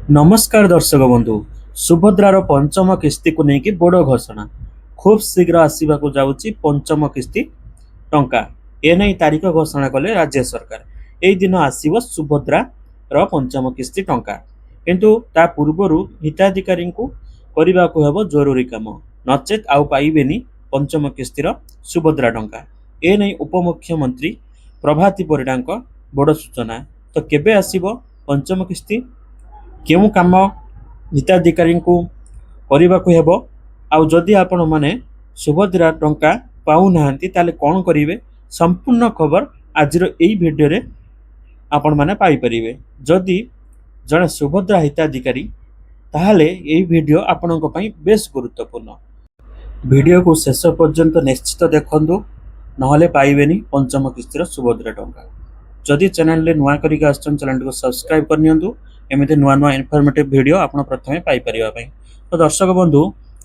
नमस्कार दर्शक बंधु सुभद्रार पंचम किस्ती को लेकिन बड़ घोषणा खूब शीघ्र आसवाक जाऊँगी पंचम किस्ती टंका एने तारीख घोषणा कले राज्य सरकार यही दिन आसव सुभद्रा पंचम किस्ती टंका किंतु ता पूर्वर हिताधिकारी करने को हेब जरूरी काम नचेत आउ पाइबेनी पंचम किस्तीर सुभद्रा टंका एने उपमुख्यमंत्री प्रभाती परिडा बड़ सूचना तो केबे आसीबो पंचम किस्ती केउ काम हिताधिकारी करने को हेब आउ जदि आपण माने सुभद्रा टंका पाऊना ताले कौन करेंगे संपूर्ण खबर आज यही भिडियो रे आपण माने पाई परिबे। जदि जड़े सुभद्रा हिताधिकारी ताहले यही वीडियो आपणक पई बेस गुरुत्वपूर्ण वीडियो को शेष पर्यंत निश्चित देखंतु नहले पाइबेनी पंचम किस्तीर सुभद्रा टंका। जदि चैनल रे नुआ करिक आछन चैनल को सब्सक्राइब करनियंतु एमती नुआ नुआ इनफॉर्मेटिव वीडियो आपण प्रथमे पाई परिबा पई। तो दर्शक बंधु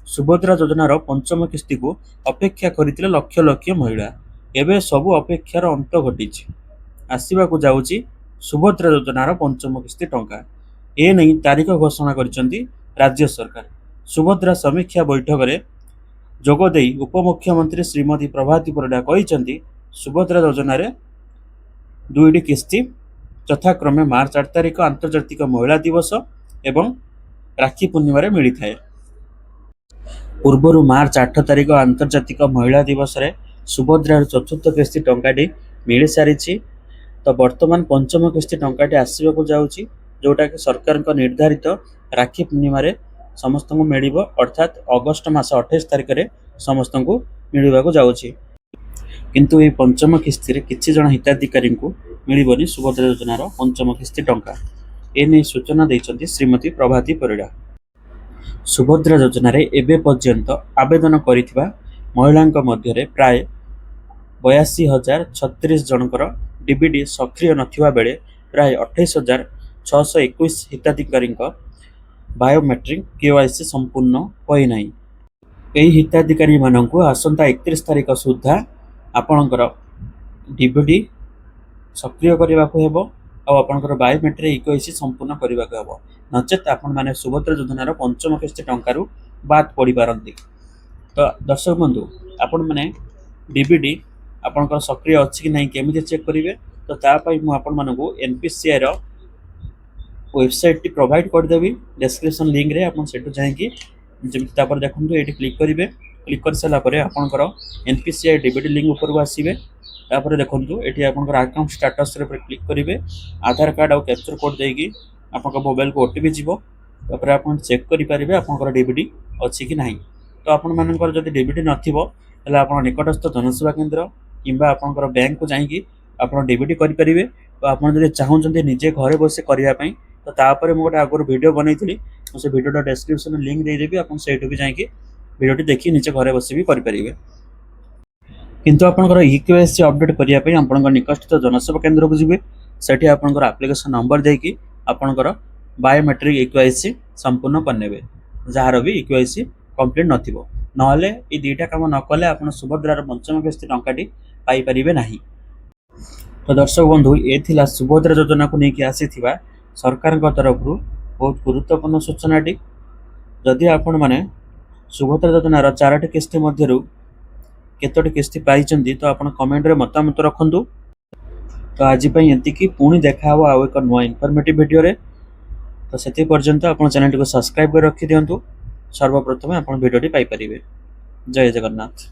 सुभद्रा योजनार पंचम किस्ती को अपेक्षा करथिले लक्ष लक्ष महिला एबे सबु अपेक्षार अंत घटी आसवा को जाउची सुभद्रा योजनार पंचम किस्ती टंका ए नहीं तारीख घोषणा करिसेंती राज्य सरकार। सुभद्रा समीक्षा बैठक रे जोगदे उपमुख्यमंत्री श्रीमती प्रभाती परिडा कहिसेंती सुभद्रा योजना रे दुईटी किस्ती यथाक्रमे मार्च 8 तारिख आंतर्जातिक महिला दिवस एवं राखी पूर्णिमा रे मिली थाए। पूर्वर मार्च 8 तारिख आंतर्जातिक महिला दिवस रे सुभद्रा चतुर्थ किस्ती टंकाटी मिल सारी तो वर्तमान पंचम किस्ती टंकाटी आसवा को जाउची जोटा कि सरकार निर्धारित राखी पूर्णिमा रे समस्त को मिलिबो अर्थात अगस्त मास 28 तारिख रे समस्त को मिलवा को जाउची किंतु ये पंचम किस्ती रे किछि जण हिताधिकारी को मिलिबनी सुभद्रा योजनार पंचम किस्ती टंका एने सूचना दैछंती श्रीमती प्रभाती परिडा। सुभद्रा योजना रे एबे पर्यंत आवेदन करिथिबा महिलांक मध्य रे प्राय 82,036 जनकर डीबीडी सक्रिय नथिबा बेले प्राय 28,621 हिताधिकारी बायोमेट्रिक केवाईसी संपूर्ण होई नाही। एही हिताधिकारी माननकु आसंता 31 तारिख सुद्धा आपणकर डीबीडी सक्रिय करने को हेब और आपंकर बायोमेट्रिक इक्वेसी संपूर्ण करने को हेब नचेत आपण माने सुभद्रा योजनार पंचम किस्ती टंकार बाद पड़ पारती। तो दर्शक बंधु आपण माने डीबीडी आपंकर सक्रिय अच्छी कि नहीं केमी चेक करेंगे तो तापाई मुझे आपण मानक एनपीसीआई वेबसाइट टी प्रोवाइड करदेवी डिस्क्रिप्शन लिंक रे आपण सेटू जाइए जमी देखो ये क्लिक करेंगे क्लिक कर सारापर आपंकर एनपीसीआई डीबीडी लिंक ऊपर को आसवे तापर देखो ये आपंकर अकाउंट स्टाटस क्लिक करेंगे आधार कार्ड और कैप्चर कोड देगी आप मोबाइल को ओटीपी जीव तापर आप चेक करेंगे आपंकर डीबीडी अच्छी कि नहीं। तो आपण मानकर जब डीबीडी नथिबो ताले आपण निकटस्थ जनसेवा केंद्र किंबा आपंकर बैंक को जाइए आप डीबीडी करेंगे। तो आप चाहते निजे घरे बस करने तो तापर मुझे आगुरी वीडियो बनई से वीडियो डिस्क्रिप्शन लिंक देदेवी आप भी जाइए वीडियो देखिए निजे घरे बस भी करेंगे। किंतु आपंकर इक्यूएससी अपडेट करने आप निकटस्थ जनसेवा केंद्र को जी से आपंकर आप्लिकेसन नंबर देकी आपंकर बायोमेट्रिक इक्यूएससी संपूर्ण करने जार भी इक्यूएससी कंप्लीट नथिबो नहले ये दुईटा काम न कले आप सुभद्रार पंचम किस्ती टंकाटी पाई परिबे नाही। तो दर्शक बंधु ये थिला सुभद्रा योजना को लेकिन आसीथिबा सरकार तरफ बहुत गुरुत्वपूर्ण सूचनाटी। जदि आपण माने सुभद्रा योजनार 4टी किस्ती मध्यरु केतोटी किस्ती पाइचंदी तो आपण कमेंट रे मतामत रखंतु। तो आज पई एतिकी पुणी देखा हो आउ एक नवा इनफॉर्मेटिव वीडियो रे। तो सेति पर्यंत आपण चैनल को सब्सक्राइब कर रखि दियंतु सर्वप्रथम आपण वीडियो टी पाई परिबे। जय जगन्नाथ।